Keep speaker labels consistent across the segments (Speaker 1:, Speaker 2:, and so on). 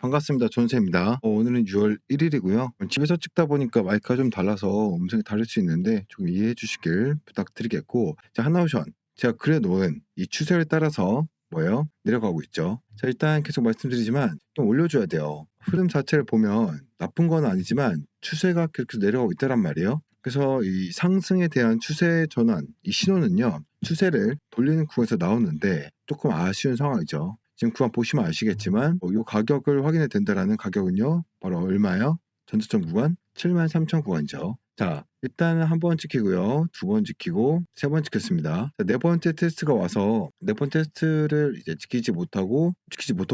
Speaker 1: 반갑습니다. 전세입니다. 오늘은 6월 1일이고요. 집에서 찍다 보니까 마이크가 좀 달라서 음성이 다를 수 있는데 조금 이해해 주시길 부탁드리겠고, 자, 한나오션 제가 그려 놓은 이 추세를 따라서 뭐예요? 내려가고 있죠. 자, 일단 계속 말씀드리지만 좀 올려줘야 돼요. 흐름 자체를 보면 나쁜 건 아니지만 추세가 계속 내려가고 있다란 말이에요. 그래서 이 상승에 대한 추세 전환, 이 신호는요, 추세를 돌리는 구간에서 나오는데 조금 아쉬운 상황이죠. 지금 구간 보시면 아시겠지만 이 가격을 확인해야 된다라는 가격은요, 바로 얼마요? 전저점 구간 73,000 구간이죠. 자, 일단은 한 번 찍히고요, 두 번 찍히고, 세 번 찍혔습니다. 자, 네 번째 테스트가 와서 네 번째 테스트를 이제 지키지 못하고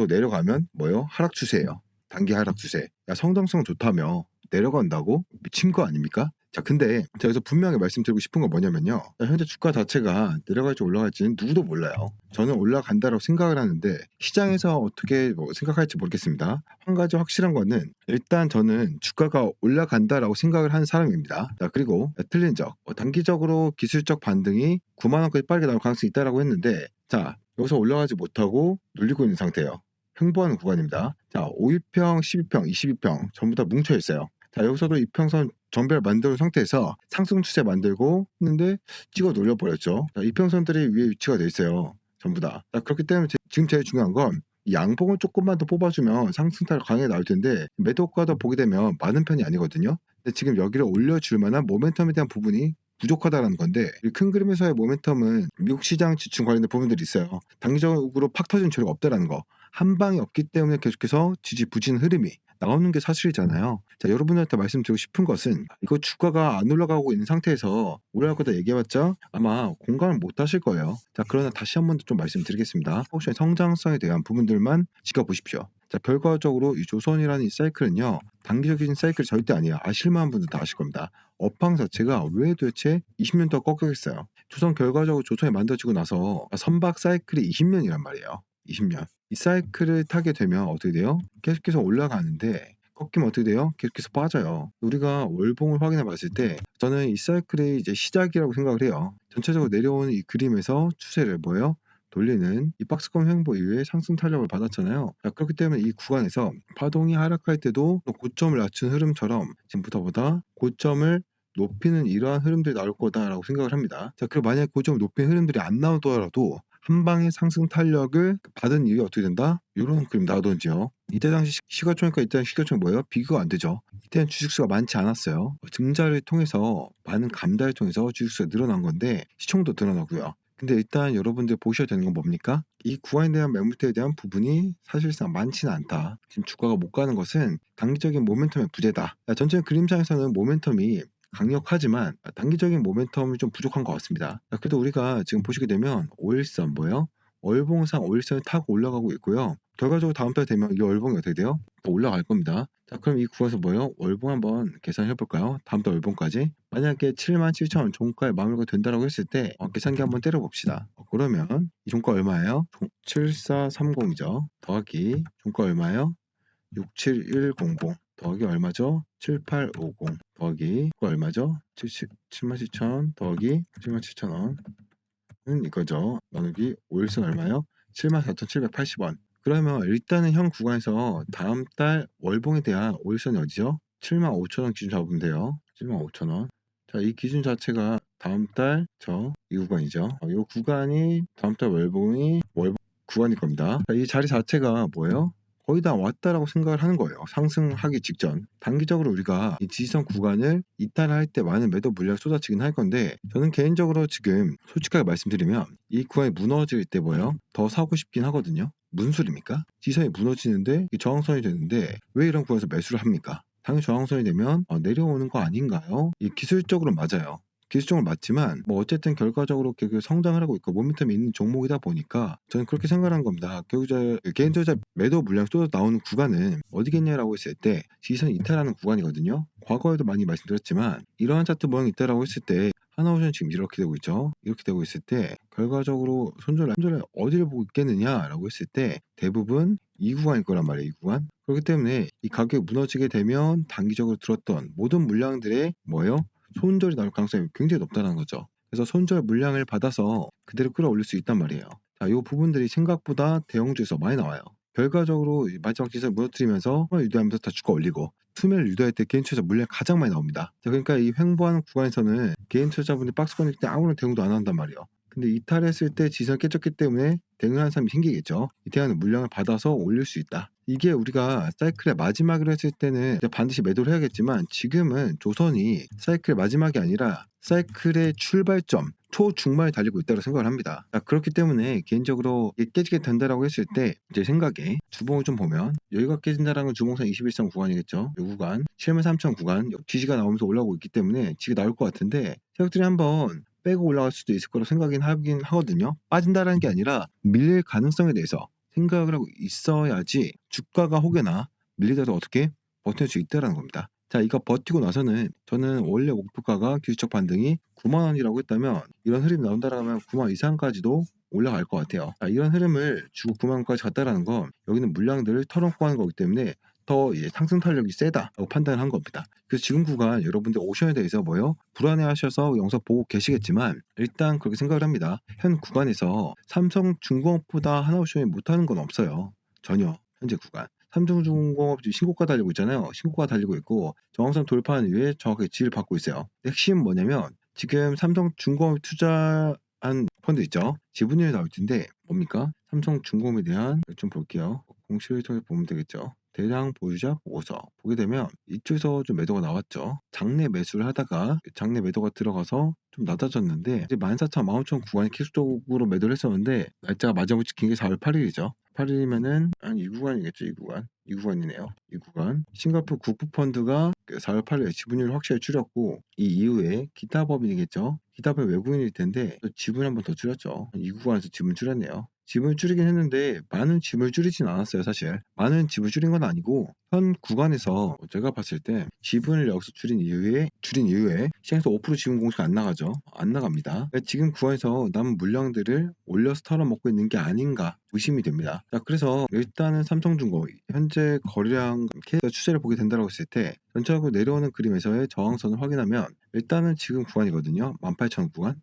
Speaker 1: 내려가면 뭐예요? 하락 추세예요. 단기 하락 추세. 야, 성장성 좋다며 내려간다고? 미친 거 아닙니까? 자, 근데 제가 여기서 분명히 말씀드리고 싶은 건 뭐냐면요, 현재 주가 자체가 내려갈지 올라갈지는 누구도 몰라요. 저는 올라간다라고 생각을 하는데 시장에서 어떻게 생각할지 모르겠습니다. 한 가지 확실한 거는 일단 저는 주가가 올라간다라고 생각을 하는 사람입니다. 자, 그리고 틀린 적, 단기적으로 기술적 반등이 9만 원까지 빠르게 나올 가능성이 있다라고 했는데, 자, 여기서 올라가지 못하고 눌리고 있는 상태예요. 횡보하는 구간입니다. 자, 5일평, 12평, 22평 전부 다 뭉쳐 있어요. 자, 여기서도 이평선 정배를 만든 상태에서 상승 추세 만들고 했는데 찍어 눌려버렸죠. 자, 이평선들이 위에 위치가 돼 있어요. 전부 다. 자, 그렇기 때문에 지금 제일 중요한 건 이 양봉을 조금만 더 뽑아주면 상승 타를 강하게 나올 텐데 매도 효과도 보게 되면 많은 편이 아니거든요. 근데 지금 여기를 올려줄 만한 모멘텀에 대한 부분이 부족하다라는 건데, 이 큰 그림에서의 모멘텀은 미국 시장 지층 관련된 부분들이 있어요. 단기적으로 팍 터진 조류가 없다라는 거. 한 방이 없기 때문에 계속해서 지지부진 흐름이 나오는 게 사실이잖아요. 자, 여러분들한테 말씀드리고 싶은 것은 이거 주가가 안 올라가고 있는 상태에서 올라갈 거다 얘기해봤자 아마 공감을 못 하실 거예요. 자, 그러나 다시 한 번 더 좀 말씀드리겠습니다. 혹시 성장성에 대한 부분들만 지켜보십시오. 자, 결과적으로 이 조선이라는 이 사이클은요, 단기적인 사이클이 절대 아니에요. 아실만한 분들 다 아실 겁니다. 업황 자체가 왜 도대체 20년 동안 꺾여있어요. 결과적으로 조선이 만들어지고 나서 선박 사이클이 20년이란 말이에요. 20년. 이 사이클을 타게 되면 어떻게 돼요? 계속해서 올라가는데 꺾이면 어떻게 돼요? 계속해서 빠져요. 우리가 월봉을 확인해 봤을 때 저는 이 사이클의 이제 시작이라고 생각을 해요. 전체적으로 내려오는 이 그림에서 추세를 뭐예요? 돌리는 이 박스권 횡보 이후에 상승 탄력을 받았잖아요. 자, 그렇기 때문에 이 구간에서 파동이 하락할 때도 고점을 낮춘 흐름처럼 지금부터보다 고점을 높이는 이러한 흐름들이 나올 거다라고 생각을 합니다. 자, 그리고 만약에 고점을 높이는 흐름들이 안 나오더라도 한 방의 상승 탄력을 받은 이유가 어떻게 된다? 이런 그림 나오던지요. 이때 당시 시가총액과 이때 당시 시가총액 뭐예요? 비교가 안 되죠. 이때는 주식수가 많지 않았어요. 증자를 통해서 많은 감달을 통해서 주식수가 늘어난 건데 시총도 늘어나고요. 근데 일단 여러분들 보셔야 되는 건 뭡니까? 이 구간에 대한 매물대에 대한 부분이 사실상 많지는 않다. 지금 주가가 못 가는 것은 단기적인 모멘텀의 부재다. 전체적인 그림상에서는 모멘텀이 강력하지만 단기적인 모멘텀이 좀 부족한 것 같습니다. 그래도 우리가 지금 보시게 되면 5일선 뭐예요? 월봉상 5일선을 타고 올라가고 있고요. 결과적으로 다음 달 되면 이 월봉이 어떻게 돼요? 더 올라갈 겁니다. 자, 그럼 이 구간에서 뭐예요? 월봉 한번 계산해 볼까요? 다음 달 월봉까지. 만약에 77,000원 종가에 마무리가 된다고 했을 때 계산기 한번 때려 봅시다. 그러면 이 종가 얼마예요? 7430이죠. 더하기 종가 얼마예요? 67100 더하기 얼마죠? 7850 더하기 그거 얼마죠? 77,000 더하기 77,000원은 이거죠. 나누기 5일선 얼마요? 74,780원. 그러면 일단은 현 구간에서 다음 달 월봉에 대한 5일선이 어디죠? 75,000원 기준 잡으면 돼요. 75,000원. 자, 이 기준 자체가 다음 달 이 구간이죠. 이 구간이 다음 달 월봉 구간일 겁니다. 자, 이 자리 자체가 뭐예요? 거의 다 왔다라고 생각을 하는 거예요. 상승하기 직전. 단기적으로 우리가 이 지지선 구간을 이탈할 때 많은 매도 물량을 쏟아지긴 할 건데, 저는 개인적으로 지금 솔직하게 말씀드리면 이 구간이 무너질 때 뭐예요? 더 사고 싶긴 하거든요. 무슨 소리입니까? 지지선이 무너지는데 저항선이 되는데 왜 이런 구간에서 매수를 합니까? 당연히 저항선이 되면 내려오는 거 아닌가요? 이 기술적으로 맞아요. 기술적으로 맞지만 어쨌든 결과적으로 결국 성장을 하고 있고 모멘텀이 있는 종목이다 보니까 저는 그렇게 생각하는 겁니다. 개인투자 매도 물량이 쏟아 나오는 구간은 어디겠냐라고 했을 때 지지선 이탈하는 구간이거든요. 과거에도 많이 말씀드렸지만 이러한 차트 모양이 있다라고 했을 때 하나오션 지금 이렇게 되고 있죠. 이렇게 되고 있을 때 결과적으로 손절을 어디를 보고 있겠느냐라고 했을 때 대부분 이 구간일 거란 말이에요. 이 구간. 그렇기 때문에 이 가격이 무너지게 되면 단기적으로 들었던 모든 물량들의 뭐예요? 손절이 나올 가능성이 굉장히 높다는 거죠. 그래서 손절 물량을 받아서 그대로 끌어올릴 수 있단 말이에요. 자, 이 부분들이 생각보다 대형주에서 많이 나와요. 결과적으로 이 마지막 지점을 무너뜨리면서 유도하면서 다 주가 올리고 투매를 유도할 때 개인 투자 물량이 가장 많이 나옵니다. 자, 그러니까 이 횡보하는 구간에서는 개인 투자자분들이 박스 권닐 때 아무런 대응도 안 한단 말이에요. 근데 이탈했을 때 지선 깨졌기 때문에 대응하는 사람이 생기겠죠. 이태하는 물량을 받아서 올릴 수 있다. 이게 우리가 사이클의 마지막을 했을 때는 반드시 매도를 해야겠지만 지금은 조선이 사이클의 마지막이 아니라 사이클의 출발점 초중반에 달리고 있다고 생각을 합니다. 자, 그렇기 때문에 개인적으로 이게 깨지게 된다라고 했을 때 제 생각에 주봉을 좀 보면 여기가 깨진다라는 건 주봉상 21선 구간이겠죠. 이 구간 73,000 구간 지지가 나오면서 올라오고 있기 때문에 지가 나올 것 같은데 세력들이 한번 빼고 올라갈 수도 있을 거라고 생각은 하긴 하거든요. 빠진다라는 게 아니라 밀릴 가능성에 대해서 생각을 하고 있어야지 주가가 혹여나 밀리더라도 어떻게 버틸 수 있다라는 겁니다. 자, 이거 버티고 나서는 저는 원래 목표가가 기술적 반등이 9만 원이라고 했다면 이런 흐름이 나온다라면 9만 원 이상까지도 올라갈 것 같아요. 자, 이런 흐름을 주고 9만 원까지 갔다라는 건 여기는 물량들을 털어놓고 하는 거기 때문에 더 이제 상승 탄력이 세다라고 판단을 한 겁니다. 그래서 지금 구간 여러분들 오션에 대해서 뭐요? 불안해하셔서 영상 보고 계시겠지만 일단 그렇게 생각을 합니다. 현 구간에서 삼성중공업보다 하나오션이 못하는 건 없어요. 전혀 현재 구간. 삼성중공업 지금 신고가 달리고 있잖아요. 신고가 달리고 있고 저항선 돌파한 이후에 정확하게 지지를 받고 있어요. 핵심 뭐냐면 지금 삼성중공업 투자한 펀드 있죠. 지분율이 나올 텐데 뭡니까? 삼성중공업에 대한 좀 볼게요. 공시를 통해 보면 되겠죠. 대량 보유자 보고서 보게 되면 이쪽에서 좀 매도가 나왔죠. 장내 매수를 하다가 장내 매도가 들어가서 좀 낮아졌는데 이제 14,000, 15,000 구간에 계속적으로 매도를 했었는데 날짜가 마지막으로 찍힌 게 4월 8일이죠. 8일이면은 한 이 구간이겠죠. 이 구간이네요. 이 구간 싱가포르 국부펀드가 4월 8일에 지분율을 확실히 줄였고 이 이후에 기타 법인이겠죠. 기타 법인 외국인일 텐데 지분 한 번 더 줄였죠. 이 구간에서 지분 줄였네요. 지분을 줄이긴 했는데 많은 지분을 줄이진 않았어요. 사실 많은 지분을 줄인 건 아니고 현 구간에서 제가 봤을 때 지분을 여기서 줄인 이후에 시장에서 5% 지분 공시가 안 나가죠. 안 나갑니다. 지금 구간에서 남은 물량들을 올려서 털어먹고 있는 게 아닌가 의심이 됩니다. 자, 그래서 일단은 삼성중공업 현재 거래량 추세를 보게 된다고 했을 때 전체적으로 내려오는 그림에서의 저항선을 확인하면 일단은 지금 구간이거든요. 18,000 구간.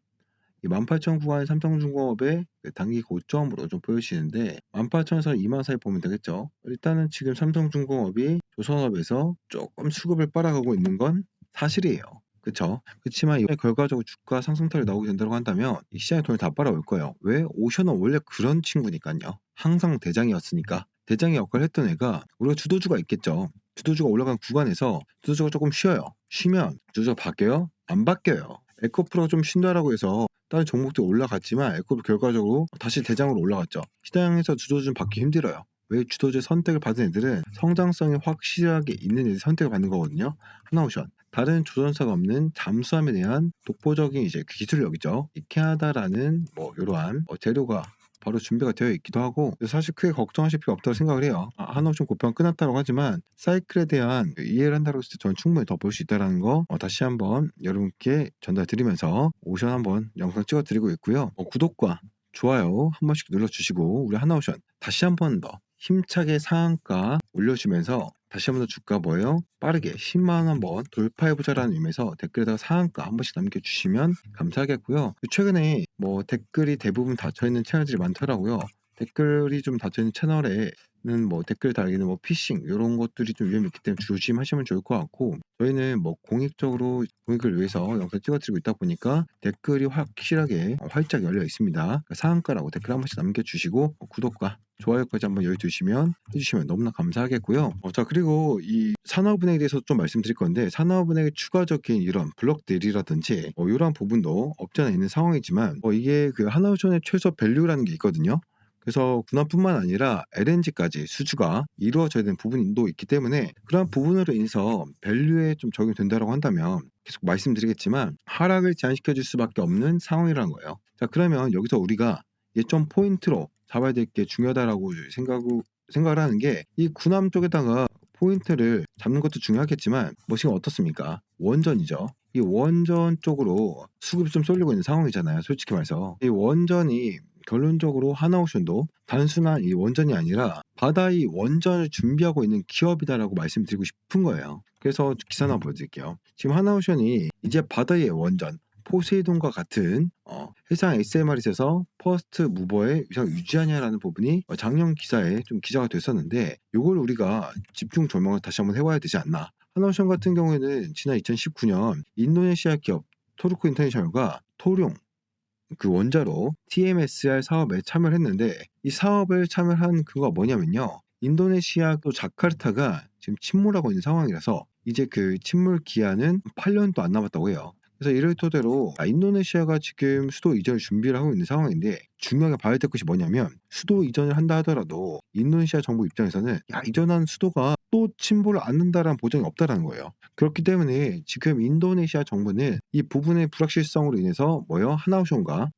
Speaker 1: 이 18,000 구간의 삼성중공업의 단기 고점으로 좀 보여지는데 18,000에서 2만 사이 보면 되겠죠. 일단은 지금 삼성중공업이 조선업에서 조금 수급을 빨아가고 있는 건 사실이에요. 그쵸? 그렇지만 이번에 결과적으로 주가 상승타를 나오게 된다고 한다면 이 시장의 돈을 다 빨아올 거예요. 왜? 오션은 원래 그런 친구니까요. 항상 대장이었으니까. 대장의 역할을 했던 애가 우리가 주도주가 있겠죠. 주도주가 올라간 구간에서 주도주가 조금 쉬어요. 쉬면 주도주가 바뀌어요? 안 바뀌어요. 에코프로가 좀 쉰다라고 해서 다른 종목도 올라갔지만 에코프로 결과적으로 다시 대장으로 올라갔죠. 시장에서 주도주 좀 받기 힘들어요. 왜? 주도주의 선택을 받은 애들은 성장성이 확실하게 있는 애들이 선택을 받는 거거든요. 하나오션. 다른 조선사가 없는 잠수함에 대한 독보적인 이제 기술력이죠. 이 캐나다라는 뭐 이러한 재료가 바로 준비가 되어 있기도 하고 사실 크게 걱정하실 필요 없다고 생각을 해요. 한옥좀 고평 끝났다고 하지만 사이클에 대한 이해를 한다고 했을 때 저는 충분히 더 볼 수 있다는 거 다시 한번 여러분께 전달드리면서 오션 한번 영상 찍어드리고 있고요. 구독과 좋아요 한 번씩 눌러주시고 우리 하나오션 다시 한번 더 힘차게 상한가 올려주면서 다시 한번 더 주가 뭐예요? 빠르게 10만 원 한번 돌파해보자라는 의미에서 댓글에다가 상한가 한 번씩 남겨주시면 감사하겠고요. 최근에 뭐 댓글이 대부분 닫혀있는 채널들이 많더라고요. 댓글이 좀 닫혀있는 채널에는 뭐 댓글 달기는 뭐 피싱 이런 것들이 좀 위험이 있기 때문에 조심하시면 좋을 것 같고 저희는 뭐 공익적으로 공익을 위해서 영상 찍어드리고 있다 보니까 댓글이 확실하게 활짝 열려 있습니다. 그러니까 상한가라고 댓글 한 번씩 남겨주시고 구독과 좋아요까지 한번 해주시면 너무나 감사하겠고요. 자, 그리고 이 산업은행에 대해서 좀 말씀드릴 건데 산업은행의 추가적인 이런 블록들이라든지 이러한 부분도 없지 않아 있는 상황이지만 이게 그 하나오션의 최소 밸류라는 게 있거든요. 그래서 군함뿐만 아니라 LNG까지 수주가 이루어져야 되는 부분도 있기 때문에 그런 부분으로 인해서 밸류에 좀 적용된다고 한다면 계속 말씀드리겠지만 하락을 제한시켜 줄 수밖에 없는 상황이라는 거예요. 자, 그러면 여기서 우리가 이게 좀 포인트로 잡아야 될 게 중요하다라고 생각을 하는 게 이 군함 쪽에다가 포인트를 잡는 것도 중요하겠지만 지금 어떻습니까? 원전이죠. 이 원전 쪽으로 수급이 좀 쏠리고 있는 상황이잖아요. 솔직히 말해서 이 원전이 결론적으로 하나오션도 단순한 이 원전이 아니라 바다의 원전을 준비하고 있는 기업이다라고 말씀드리고 싶은 거예요. 그래서 기사 하나 보여드릴게요. 지금 하나오션이 이제 바다의 원전 포세이돈과 같은 해상 SMR에서 퍼스트 무버의 위상을 유지하냐라는 부분이 작년 기사에 좀 기사가 됐었는데 요걸 우리가 집중 조명을 다시 한번 해봐야 되지 않나. 하나오션 같은 경우에는 지난 2019년 인도네시아 기업 토르코 인터내셔널과 토룡 그 원자로 TMSR 사업에 참여를 했는데 이 사업을 참여한 그거가 뭐냐면요. 인도네시아 또 자카르타가 지금 침몰하고 있는 상황이라서 이제 그 침몰 기한은 8년도 안 남았다고 해요. 그래서 이를 토대로 인도네시아가 지금 수도 이전을 준비를 하고 있는 상황인데 중요하게 봐야 될 것이 뭐냐면 수도 이전을 한다 하더라도 인도네시아 정부 입장에서는 이전한 수도가 또 침몰을 않는다라는 보장이 없다라는 거예요. 그렇기 때문에 지금 인도네시아 정부는 이 부분의 불확실성으로 인해서 하나오션과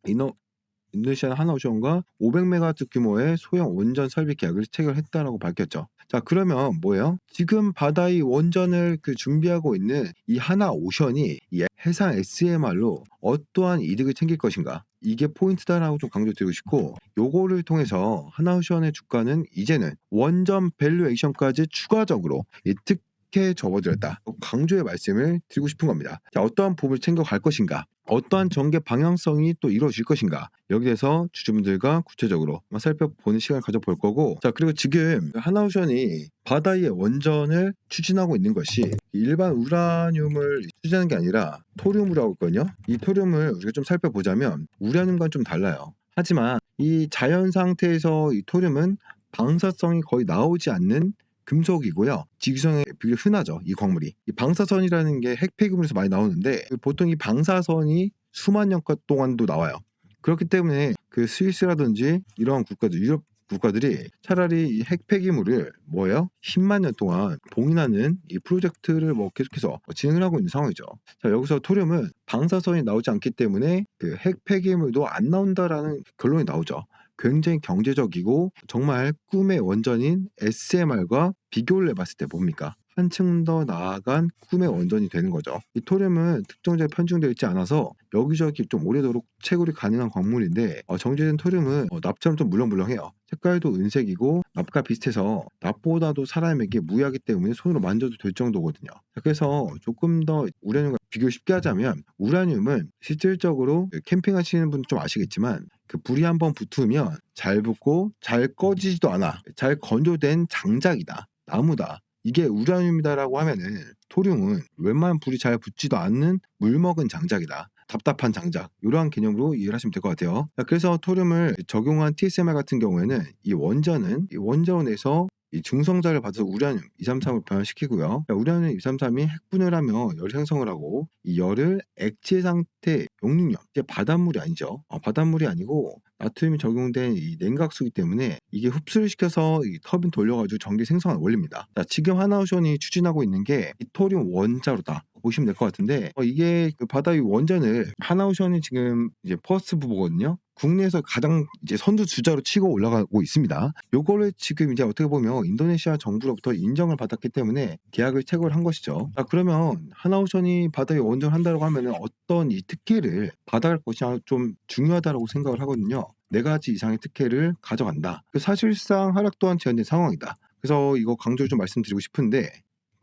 Speaker 1: 인도네시아 하나오션과 500메가와트 규모의 소형 원전 설비 계약을 체결했다라고 밝혔죠. 자, 그러면 뭐예요? 지금 바다의 원전을 준비하고 있는 이 하나오션이 이 해상 SMR로 어떠한 이득을 챙길 것인가? 이게 포인트다라고 좀 강조드리고 싶고 요거를 통해서 하나오션의 주가는 이제는 원전 밸류에이션까지 추가적으로 특혜 접어들었다. 강조의 말씀을 드리고 싶은 겁니다. 자, 어떠한 부분을 챙겨갈 것인가? 어떠한 전개 방향성이 또 이루어질 것인가? 여기에서 주주분들과 구체적으로 살펴보는 시간을 가져볼 거고, 자, 그리고 지금 하나오션이 바다 위의 원전을 추진하고 있는 것이 일반 우라늄을 추진하는 게 아니라 토륨이라고 있거든요. 이 토륨을 우리가 좀 살펴보자면 우라늄과는 좀 달라요. 하지만 이 자연 상태에서 이 토륨은 방사성이 거의 나오지 않는 금속이고요. 지구상에 비교적 흔하죠. 이 광물이. 이 방사선이라는 게 핵 폐기물에서 많이 나오는데 보통 이 방사선이 수만 년 동안도 나와요. 그렇기 때문에 그 스위스라든지 이러한 국가들, 유럽 국가들이 차라리 이 핵 폐기물을 10만 년 동안 봉인하는 이 프로젝트를 계속해서 진행을 하고 있는 상황이죠. 자, 여기서 토륨은 방사선이 나오지 않기 때문에 그 핵 폐기물도 안 나온다라는 결론이 나오죠. 굉장히 경제적이고 정말 꿈의 원전인 SMR과 비교를 해봤을 때 뭡니까? 한층 더 나아간 꿈의 원전이 되는 거죠. 이 토륨은 특정자에 편중되어 있지 않아서 여기저기 좀 오래도록 채굴이 가능한 광물인데 정제된 토륨은 납처럼 좀 물렁물렁해요. 색깔도 은색이고 납과 비슷해서 납보다도 사람에게 무해하기 때문에 손으로 만져도 될 정도거든요. 그래서 조금 더 우라늄과 비교 쉽게 하자면 우라늄은 실질적으로 캠핑하시는 분들 좀 아시겠지만 그 불이 한번 붙으면 잘 붙고 잘 꺼지지도 않아. 잘 건조된 장작이다. 나무다. 이게 우라늄이다라고 하면은 토륨은 웬만한 불이 잘 붙지도 않는 물먹은 장작이다. 답답한 장작. 이러한 개념으로 이해를 하시면 될 것 같아요. 그래서 토륨을 적용한 TSMR 같은 경우에는 이 원전에서 이 중성자를 받아서 우라늄 233을 변화시키고요. 우라늄 233이 핵분해를 하며 열 생성을 하고 이 열을 액체 상태 용융염, 이제 바닷물이 아니죠. 바닷물이 아니고 나트륨이 적용된 이 냉각수이기 때문에 이게 흡수를 시켜서 이 터빈 돌려가지고 전기 생성을 올립니다. 자, 지금 하나오션이 추진하고 있는 게 이 토륨 원자로다. 보시면 될 것 같은데 이게 그 바다 위 원전을 하나오션이 지금 이제 퍼스트 부거든요. 국내에서 가장 이제 선두 주자로 치고 올라가고 있습니다. 요거를 지금 이제 어떻게 보면 인도네시아 정부로부터 인정을 받았기 때문에 계약을 체결을 한 것이죠. 자, 그러면 하나오션이 바다 위 원전을 한다고 하면은 어떤 이 특혜를 받아갈 것이 좀 중요하다고 생각을 하거든요. 4가지 이상의 특혜를 가져간다. 사실상 하락 또한 제한된 상황이다. 그래서 이거 강조를 좀 말씀드리고 싶은데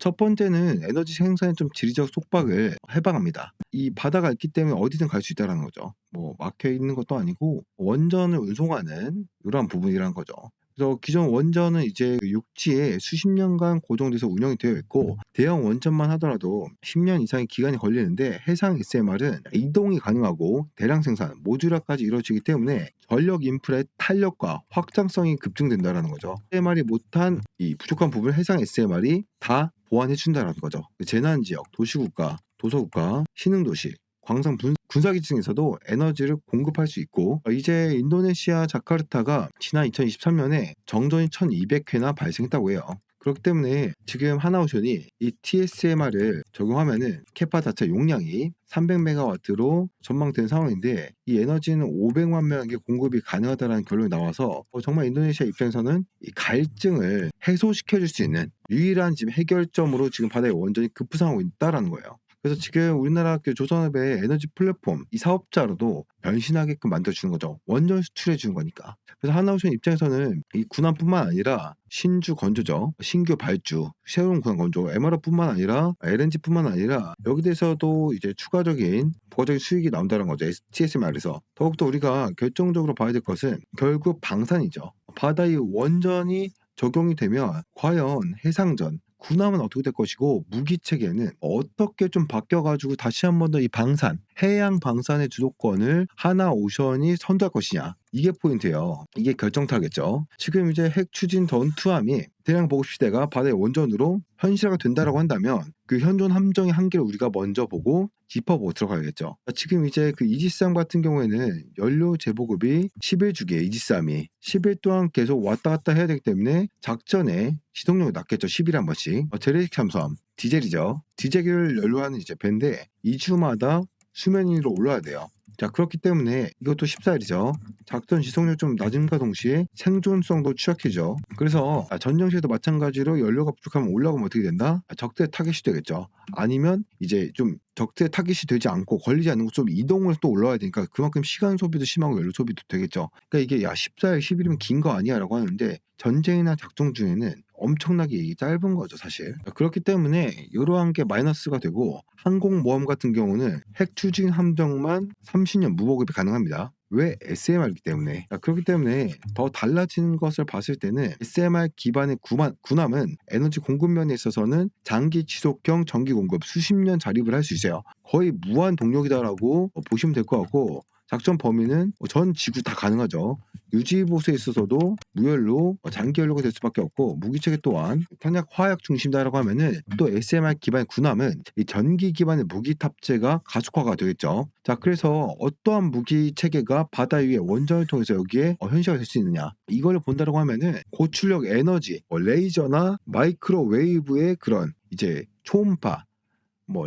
Speaker 1: 첫 번째는 에너지 생산의 좀 지리적 속박을 해방합니다. 이 바다가 있기 때문에 어디든 갈 수 있다는 거죠. 막혀 있는 것도 아니고 원전을 운송하는 이러한 부분이라는 거죠. 그래서 기존 원전은 이제 육지에 수십 년간 고정돼서 운영이 되어 있고 대형 원전만 하더라도 10년 이상의 기간이 걸리는데 해상 SMR은 이동이 가능하고 대량 생산, 모듈화까지 이루어지기 때문에 전력 인프라의 탄력과 확장성이 급증된다는 거죠. SMR이 못한 이 부족한 부분을 해상 SMR이 다 보완해준다는 거죠. 재난지역, 도시국가, 도서국가, 신흥도시, 광산 군사기지 등에서도 에너지를 공급할 수 있고 이제 인도네시아 자카르타가 지난 2023년에 정전이 1200회나 발생했다고 해요. 그렇기 때문에 지금 하나오션이 이 TSMR을 적용하면은 캐파 자체 용량이 300메가와트로 전망된 상황인데 이 에너지는 500만 명에게 공급이 가능하다는 결론이 나와서 정말 인도네시아 입장에서는 이 갈증을 해소시켜줄 수 있는 유일한 지금 해결점으로 지금 바다의 원전이 급부상하고 있다라는 거예요. 그래서 지금 우리나라 그 조선업의 에너지 플랫폼 이 사업자로도 변신하게끔 만들어주는 거죠. 원전 수출해 주는 거니까. 그래서 하나오션 입장에서는 이 군함뿐만 아니라 신주 건조죠. 신규 발주, 새로운 군함 건조, MR뿐만 아니라 LNG뿐만 아니라 여기 대해서도 이제 추가적인 부가적인 수익이 나온다는 거죠. TSMR에서. 더욱더 우리가 결정적으로 봐야 될 것은 결국 방산이죠. 바다의 원전이 적용이 되면 과연 해상전, 군함은 어떻게 될 것이고 무기 체계는 어떻게 좀 바뀌어가지고 다시 한 번 더 이 방산, 해양 방산의 주도권을 하나오션이 선도할 것이냐. 이게 포인트예요. 이게 결정타겠죠. 지금 이제 핵 추진 던투함이 대량 보급 시대가 바다의 원전으로 현실화가 된다라고 한다면 그 현존 함정의 한계를 우리가 먼저 보고 짚어보고 들어가야겠죠. 지금 이제 그 이지스함 같은 경우에는 연료 재보급이 10일 주기에 이지스함이 10일 동안 계속 왔다 갔다 해야 되기 때문에 작전에 시동력이 낮겠죠. 10일에 한 번씩. 재래식 잠수함 디젤이죠. 디젤을 연료하는 이제 배인데 2주마다 수면 위로 올라야 돼요. 자, 그렇기 때문에 이것도 14일이죠. 작전 지속력 좀 낮음과 동시에 생존성도 취약해져. 그래서 전쟁 시에도 마찬가지로 연료가 부족하면 올라가면 어떻게 된다? 적대 타겟이 되겠죠. 아니면 이제 좀 적대 타겟이 되지 않고 걸리지 않는 곳 좀 이동을 또 올라와야 되니까 그만큼 시간 소비도 심하고 연료 소비도 되겠죠. 그러니까 이게 야 14일, 10일이면 긴 거 아니야라고 하는데 전쟁이나 작전 중에는 엄청나게 짧은 거죠, 사실. 그렇기 때문에 이러한 게 마이너스가 되고 항공모함 같은 경우는 핵 추진 함정만 30년 무보급이 가능합니다. 왜? SMR이기 때문에. 그렇기 때문에 더 달라지는 것을 봤을 때는 SMR 기반의 군함은 에너지 공급 면에 있어서는 장기 지속형 전기 공급 수십 년 자립을 할 수 있어요. 거의 무한 동력이다라고 보시면 될 것 같고 작전 범위는 전 지구 다 가능하죠. 유지 보수에 있어서도 무연료, 장기 연료가 될 수밖에 없고 무기체계 또한 탄약 화약 중심다라고 하면은 또 SMR 기반의 군함은 이 전기 기반의 무기 탑재가 가속화가 되겠죠. 자, 그래서 어떠한 무기 체계가 바다 위에 원전을 통해서 여기에 현실화 될 수 있느냐 이걸 본다라고 하면은 고출력 에너지, 레이저나 마이크로웨이브의 그런 이제 초음파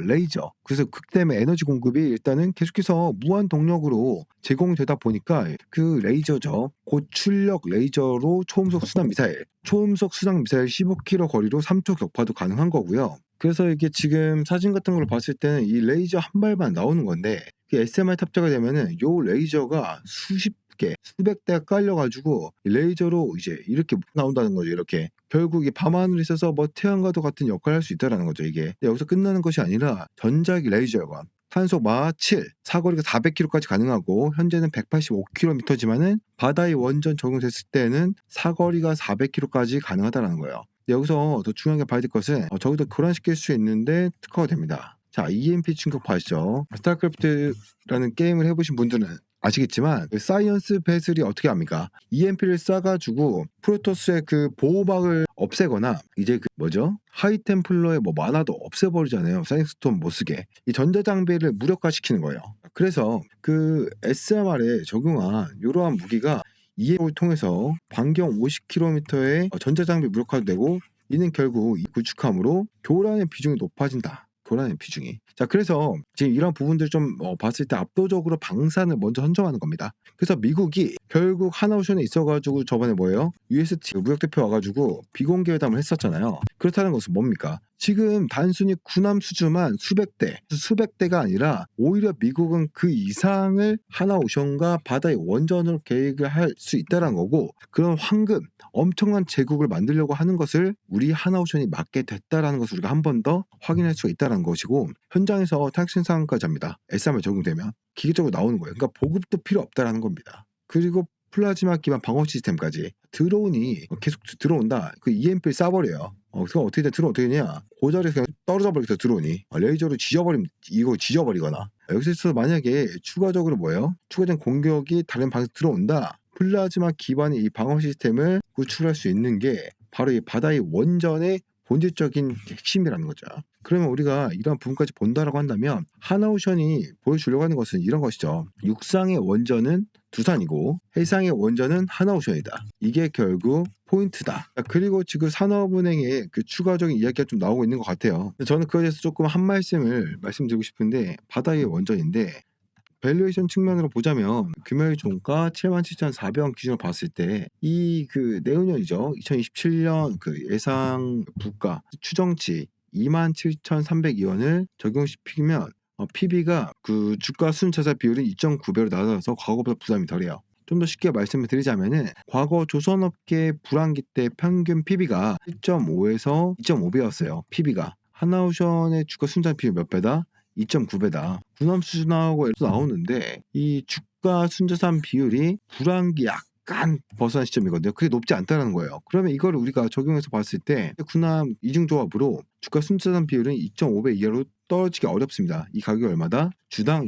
Speaker 1: 레이저. 그래서 그 때문에 에너지 공급이 일단은 계속해서 무한 동력으로 제공되다 보니까 그 레이저죠. 고출력 레이저로 초음속 순항 미사일 15km 거리로 3초 격파도 가능한 거고요. 그래서 이게 지금 사진 같은 걸 봤을 때는 이 레이저 한 발만 나오는 건데 그 SMR 탑재가 되면은 요 레이저가 수십 개, 수백 대가 깔려가지고 레이저로 이제 이렇게 나온다는 거죠. 이렇게 결국 이 밤하늘에 있어서 태양과도 같은 역할을 할 수 있다라는 거죠. 이게 근데 여기서 끝나는 것이 아니라 전자기 레이저관 탄속 마하 7, 사거리가 400km까지 가능하고 현재는 185km지만은 바다의 원전 적용됐을 때는 사거리가 400km까지 가능하다는 거예요. 여기서 더 중요하게 봐야 될 것은 저기도 교란시킬 수 있는데 특화가 됩니다. 자, EMP 충격파 아시죠? 스타크래프트라는 게임을 해보신 분들은 아시겠지만 사이언스 배슬이 어떻게 합니까? EMP를 쏴가지고 프로토스의 그 보호막을 없애거나 이제 그 뭐죠? 하이템플러의 만화도 없애버리잖아요. 사이언스톤 못 쓰게. 이 전자장비를 무력화시키는 거예요. 그래서 그 SMR에 적용한 이러한 무기가 EMP를 통해서 반경 50km의 전자장비 무력화도 되고 이는 결국 이 구축함으로 교란의 비중이 높아진다. 교란의 비중이. 자, 그래서 지금 이런 부분들 좀 봤을 때 압도적으로 방산을 먼저 선정하는 겁니다. 그래서 미국이 결국 하나오션에 있어가지고 저번에 뭐예요? UST 무역대표 와가지고 비공개 회담을 했었잖아요. 그렇다는 것은 뭡니까? 지금 단순히 군함 수주만 수백 대가 아니라 오히려 미국은 그 이상을 하나오션과 바다의 원전으로 계획을 할 수 있다는 거고 그런 황금 엄청난 제국을 만들려고 하는 것을 우리 하나오션이 맡게 됐다라는 것을 우리가 한 번 더 확인할 수가 있다는 것이고 현장에서 탄약 생산까지 합니다. SMR 적용되면 기계적으로 나오는 거예요. 그러니까 보급도 필요 없다라는 겁니다. 그리고 플라즈마 기반 방어 시스템까지 드론이 계속 들어온다. 그 EMP를 쏴버려요. 그럼 어떻게 돼? 드론 어떻게 되냐? 그 자리에서 그냥 떨어져 버리겠어 드론이. 레이저로 지져버리거나. 여기서 있어서 만약에 추가적으로 뭐예요? 추가적인 공격이 다른 방에서 들어온다. 플라즈마 기반의 이 방어 시스템을 구출할 수 있는 게 바로 이 바다의 원전의 본질적인 핵심이라는 거죠. 그러면 우리가 이런 부분까지 본다라고 한다면 하나오션이 보여주려고 하는 것은 이런 것이죠. 육상의 원전은 두산이고 해상의 원전은 하나오션이다. 이게 결국 포인트다. 그리고 지금 산업은행의 그 추가적인 이야기가 좀 나오고 있는 것 같아요. 저는 그에 대해서 조금 한 말씀을 말씀드리고 싶은데 바다의 원전인데 밸류에이션 측면으로 보자면 금요일 종가 77,400원 기준으로 봤을 때 이 그 내후년이죠. 2027년 그 예상 부가 추정치 27,302원을 적용시키면 PB가 그 주가 순차자 비율은 2.9배로 낮아서 과거보다 부담이 덜해요. 좀 더 쉽게 말씀을 드리자면은 과거 조선업계 불황기 때 평균 PB가 1.5에서 2.5배였어요. PB가. 하나오션의 주가 순차자 비율 몇 배다? 2.9배다. 군함수준하고 나오는데 이 주가 순자산 비율이 불황기 약간 벗어난 시점이거든요. 그게 높지 않다는 거예요. 그러면 이걸 우리가 적용해서 봤을 때 군함 이중조합으로 주가 순자산 비율은 2.5배 이하로 떨어지기 어렵습니다. 이 가격이 얼마다? 주당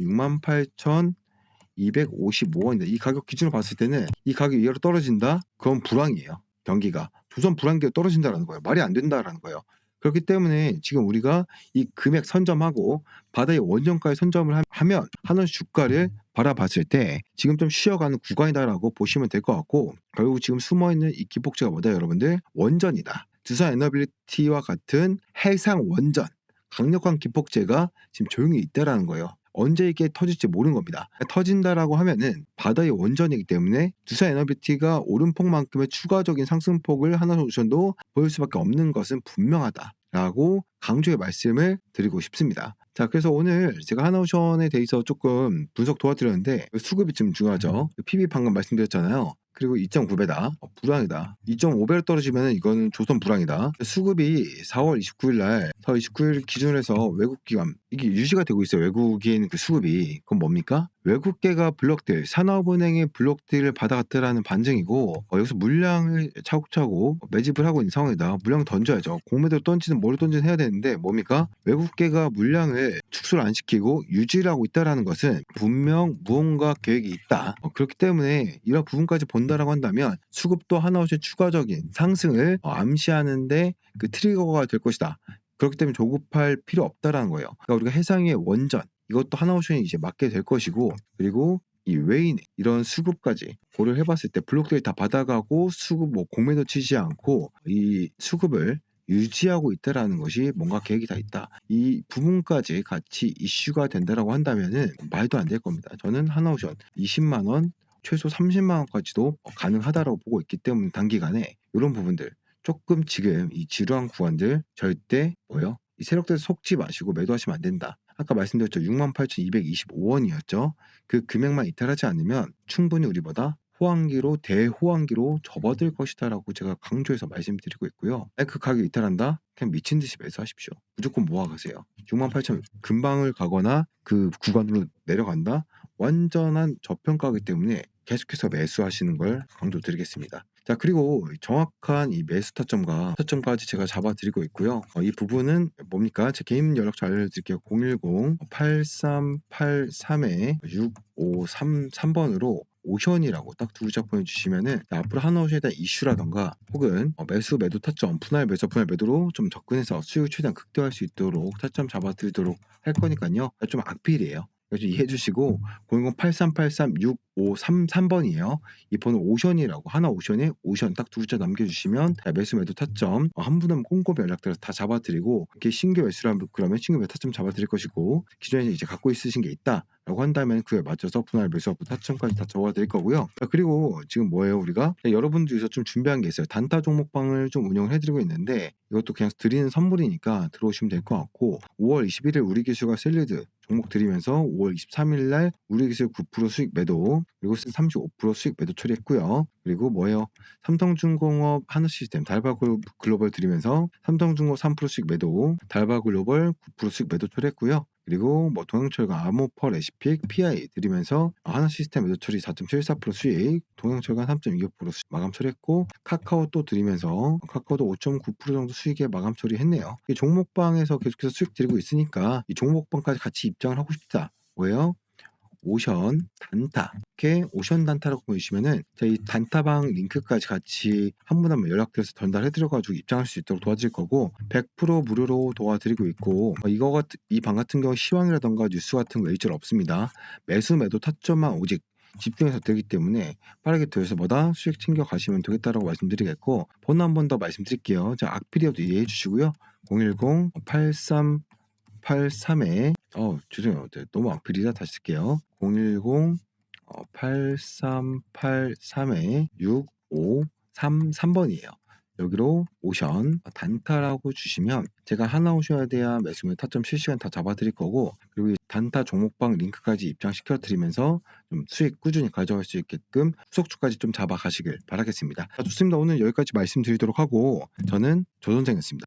Speaker 1: 68,255원인데 이 가격 기준으로 봤을 때는 이 가격 이하로 떨어진다? 그건 불황이에요. 경기가. 조선 불황기가 떨어진다라는 거예요. 말이 안 된다라는 거예요. 그렇기 때문에 지금 우리가 이 금액 선점하고 바다의 원전가에 선점을 하면 한원 주가를 바라봤을 때 지금 좀 쉬어가는 구간이다라고 보시면 될 것 같고, 결국 지금 숨어있는 이 기폭제가 뭐다 여러분들? 원전이다. 두산 에너빌리티와 같은 해상 원전, 강력한 기폭제가 지금 조용히 있다라는 거예요. 언제 이게 터질지 모르는 겁니다. 터진다라고 하면은 바다의 원전이기 때문에 두산 에너비티가 오름폭만큼의 추가적인 상승폭을 하나솔루션도 보일 수밖에 없는 것은 분명하다라고 강조의 말씀을 드리고 싶습니다. 자, 그래서 오늘 제가 하나오션에 대해서 조금 분석 도와드렸는데 수급이 좀 중요하죠. PB 방금 말씀드렸잖아요. 그리고 2.9배다. 불황이다. 2.5배로 떨어지면 이거는 조선 불황이다. 수급이 4월 29일 날 4월 29일 기준으로 해서 외국 기관 이게 유지가 되고 있어요. 외국인 그 수급이. 그건 뭡니까? 외국계가 블록들, 산업은행의 블록들을 받아갔다라는 반증이고 여기서 물량을 차곡차곡 매집을 하고 있는 상황이다. 물량 던져야죠. 공매도 던지든 뭐로 던지든 해야 되는데 뭡니까? 외국계가 물량을 축소를 안 시키고 유지를 하고 있다라는 것은 분명 무언가 계획이 있다. 그렇기 때문에 이런 부분까지 본다라고 한다면 수급도 하나씩 추가적인 상승을 암시하는데 그 트리거가 될 것이다. 그렇기 때문에 조급할 필요 없다라는 거예요. 그러니까 우리가 해상의 원전 이것도 하나오션이 이제 맡게 될 것이고, 그리고 이 외인 이런 수급까지 고려를 해봤을 때 블록들이 다 받아가고 수급 뭐 공매도 치지 않고 이 수급을 유지하고 있다라는 것이 뭔가 계획이 다 있다. 이 부분까지 같이 이슈가 된다라고 한다면은 말도 안 될 겁니다. 저는 하나오션 20만 원, 최소 30만 원까지도 가능하다라고 보고 있기 때문에 단기간에 이런 부분들 조금 지금 이 지루한 구간들 절대 뭐요? 이 세력들 속지 마시고 매도하시면 안 된다. 아까 말씀드렸죠. 68,225원이었죠. 그 금액만 이탈하지 않으면 충분히 우리보다 호황기로 대호황기로 접어들 것이다라고 제가 강조해서 말씀드리고 있고요. 그 가격 이탈한다? 그냥 미친 듯이 매수하십시오. 무조건 모아가세요. 68,000 금방을 가거나 그 구간으로 내려간다? 완전한 저평가이기 때문에 계속해서 매수하시는 걸 강조드리겠습니다. 자, 그리고 정확한 이 매수 타점과 타점까지 제가 잡아드리고 있고요. 이 부분은 뭡니까? 제 개인 연락처 알려드릴게요. 010-8383-6533번으로 오션이라고 딱 두 글자 보내주시면은 앞으로 하나오션에 대한 이슈라던가 혹은 매수 매도 타점 분할 매수 분할 매도로 좀 접근해서 수익을 최대한 극대화할 수 있도록 타점 잡아드리도록 할 거니까요. 좀 악필이에요. 그래서 이해해 주시고 010-8383-6533번이에요. 이 번호 오션이라고 하나오션에 오션 딱 두 글자 남겨주시면 매수 매도 타점 한 분 한 분 꼼꼼히 연락드려서 다 잡아드리고 이렇게 신규 매수를 그러면 신규 매도 타점 잡아드릴 것이고 기존에 이제 갖고 있으신 게 있다 라고 한다면 그에 맞춰서 분할 매수하고 타점까지 다 적어드릴 거고요. 그리고 지금 뭐예요 우리가? 여러분들 위해서 좀 준비한 게 있어요. 단타 종목방을 좀 운영을 해드리고 있는데 이것도 그냥 드리는 선물이니까 들어오시면 될 것 같고 5월 21일 우리 기술과 셀리드 종목 드리면서 5월 23일 날 우리 기술 9% 수익 매도 그리고 35% 수익 매도 처리했고요. 그리고 뭐예요? 삼성중공업 하나시스템 달바글로벌 드리면서 삼성중공업 3% 수익 매도 달바글로벌 9% 수익 매도 처리했고요. 그리고 뭐 동양철강 아모펄 에시픽 PI 드리면서 하나시스템 매도 처리 4.74% 수익 동양철강 3.25% 수익 마감 처리했고 카카오 또 드리면서 카카오도 5.9% 정도 수익에 마감 처리했네요. 이 종목방에서 계속해서 수익 드리고 있으니까 이 종목방까지 같이 입장을 하고 싶다. 뭐예요? 오션 단타 이렇게 오션 단타라고 보시면은 저희 단타방 링크까지 같이 한 분 한 분 연락드려서 전달해드려가지고 입장할 수 있도록 도와드릴 거고 100% 무료로 도와드리고 있고 이 방 같은 경우 시황이라던가 뉴스 같은 거 일절 없습니다. 매수 매도 타점만 오직 집중해서 되기 때문에 빠르게 들어서 뭐다 수익 챙겨 가시면 되겠다라고 말씀드리겠고 번호 한 번 더 말씀드릴게요. 자, 악필이어도 이해해 주시고요. 010-8383에 죄송해요. 너무 악필이다. 다시 쓸게요. 010-8383-6533번이에요. 여기로 오션 단타라고 주시면 제가 하나오션에 대한 매수물 타점 실시간 다 잡아드릴 거고, 그리고 이 단타 종목방 링크까지 입장시켜 드리면서 좀 수익 꾸준히 가져갈 수 있게끔 후속주까지 좀 잡아가시길 바라겠습니다. 자, 좋습니다. 오늘 여기까지 말씀드리도록 하고, 저는 조선생이었습니다.